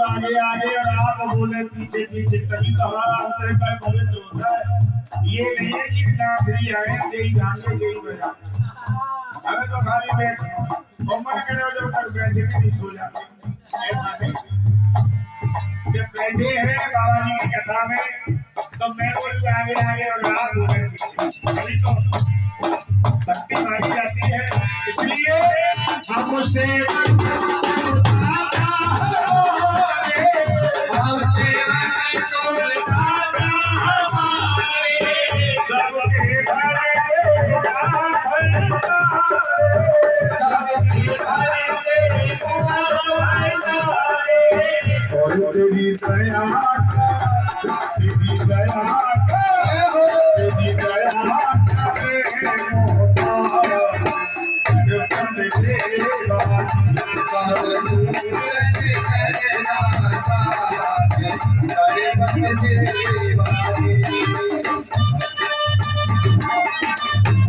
आगे आगे और आप बोले पीछे पीछे, तभी तो हमारा अंतर का भविष्य होता है। ये नहीं है कि नागरी आए यही जाने यही बजा, हमें तो खाली बैठ और मन करे जब तक बैठे नहीं सो जाते, ऐसा नहीं। जब बैठे हैं बाबा जी की कथा में तो मैं बोलूँ आगे आगे और आप बोले पीछे, तभी तो भक्ति मानी जाती है। इसलिए हम उससे दया